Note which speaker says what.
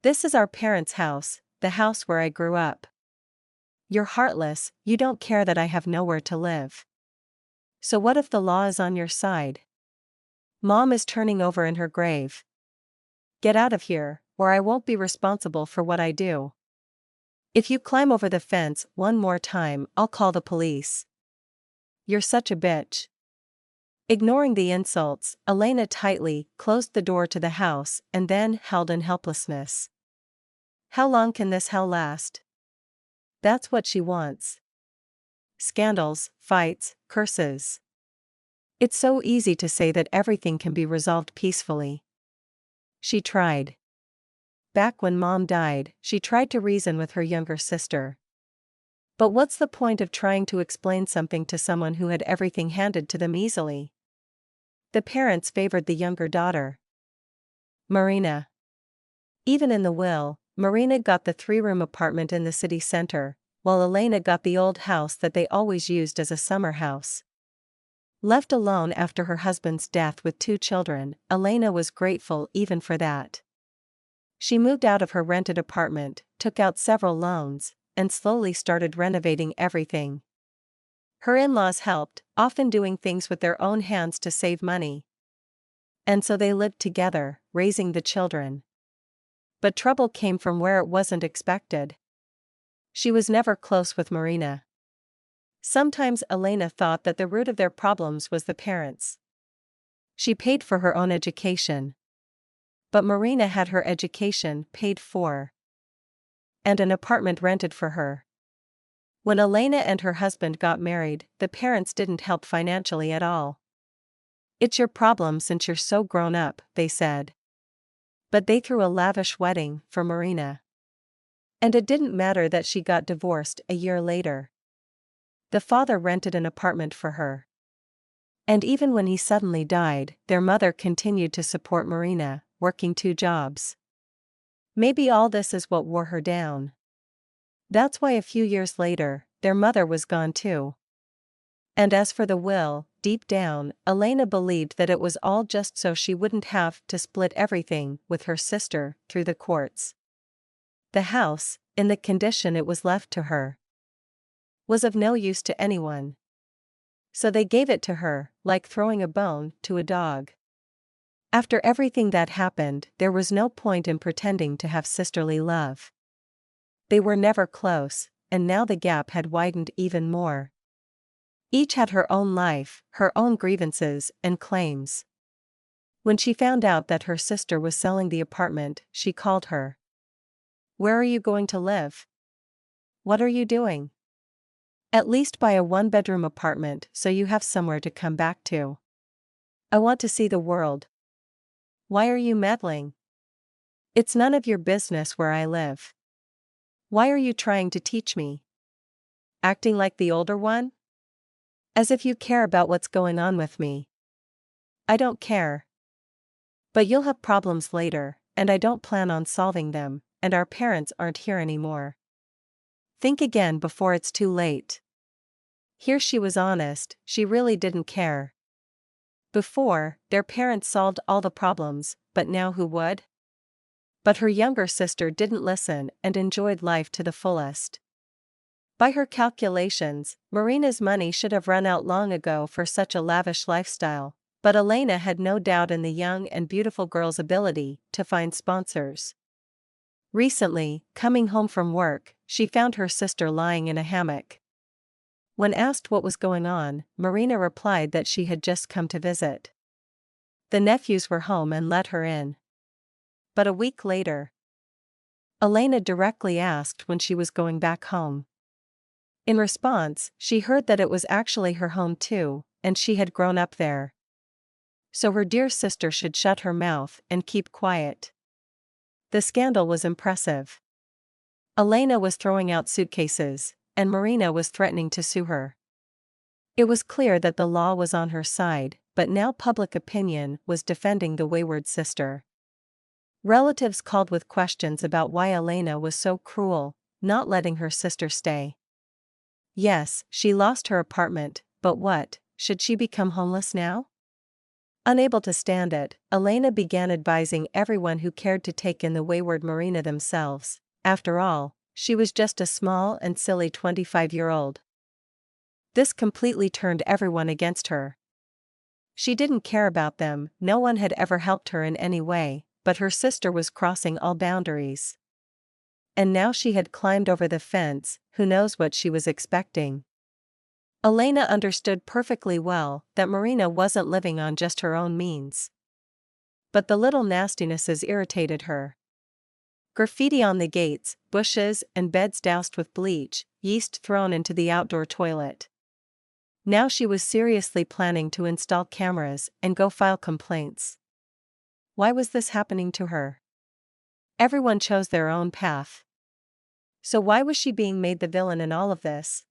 Speaker 1: This is our parents' house, the house where I grew up. You're heartless, you don't care that I have nowhere to live. So what if the law is on your side? Mom is turning over in her grave. Get out of here, or I won't be responsible for what I do. If you climb over the fence one more time, I'll call the police. You're such a bitch. Ignoring the insults, Elena tightly closed the door to the house and then held in helplessness. How long can this hell last? That's what she wants. Scandals, fights, curses. It's so easy to say that everything can be resolved peacefully. She tried. Back when Mom died, she tried to reason with her younger sister. But what's the point of trying to explain something to someone who had everything handed to them easily? The parents favored the younger daughter, Marina. Even in the will, Marina got the 3-room apartment in the city center, while Elena got the old house that they always used as a summer house. Left alone after her husband's death with 2 children, Elena was grateful even for that. She moved out of her rented apartment, took out several loans, and slowly started renovating everything. Her in-laws helped, often doing things with their own hands to save money. And so they lived together, raising the children. But trouble came from where it wasn't expected. She was never close with Marina. Sometimes Elena thought that the root of their problems was the parents. She paid for her own education. But Marina had her education paid for. And an apartment rented for her. When Elena and her husband got married, the parents didn't help financially at all. It's your problem since you're so grown up, they said. But they threw a lavish wedding for Marina. And it didn't matter that she got divorced a year later. The father rented an apartment for her. And even when he suddenly died, their mother continued to support Marina, working 2 jobs. Maybe all this is what wore her down. That's why a few years later, their mother was gone too. And as for the will, deep down, Elena believed that it was all just so she wouldn't have to split everything with her sister through the courts. The house, in the condition it was left to her, was of no use to anyone. So they gave it to her, like throwing a bone to a dog. After everything that happened, there was no point in pretending to have sisterly love. They were never close, and now the gap had widened even more. Each had her own life, her own grievances and claims. When she found out that her sister was selling the apartment, she called her. Where are you going to live? What are you doing? At least buy a 1-bedroom apartment so you have somewhere to come back to. I want to see the world. Why are you meddling? It's none of your business where I live. Why are you trying to teach me? Acting like the older one? As if you care about what's going on with me. I don't care. But you'll have problems later, and I don't plan on solving them, and our parents aren't here anymore. Think again before it's too late. Here she was honest, she really didn't care. Before, their parents solved all the problems, but now who would? But her younger sister didn't listen and enjoyed life to the fullest. By her calculations, Marina's money should have run out long ago for such a lavish lifestyle, but Elena had no doubt in the young and beautiful girl's ability to find sponsors. Recently, coming home from work, she found her sister lying in a hammock. When asked what was going on, Marina replied that she had just come to visit. The nephews were home and let her in. But a week later, Elena directly asked when she was going back home. In response, she heard that it was actually her home too, and she had grown up there. So her dear sister should shut her mouth and keep quiet. The scandal was impressive. Elena was throwing out suitcases, and Marina was threatening to sue her. It was clear that the law was on her side, but now public opinion was defending the wayward sister. Relatives called with questions about why Elena was so cruel, not letting her sister stay. Yes, she lost her apartment, but what, should she become homeless now? Unable to stand it, Elena began advising everyone who cared to take in the wayward Marina themselves. After all, she was just a small and silly 25-year-old. This completely turned everyone against her. She didn't care about them, no one had ever helped her in any way, but her sister was crossing all boundaries. And now she had climbed over the fence, who knows what she was expecting. Elena understood perfectly well that Marina wasn't living on just her own means. But the little nastinesses irritated her. Graffiti on the gates, bushes, and beds doused with bleach, yeast thrown into the outdoor toilet. Now she was seriously planning to install cameras and go file complaints. Why was this happening to her? Everyone chose their own path. So why was she being made the villain in all of this?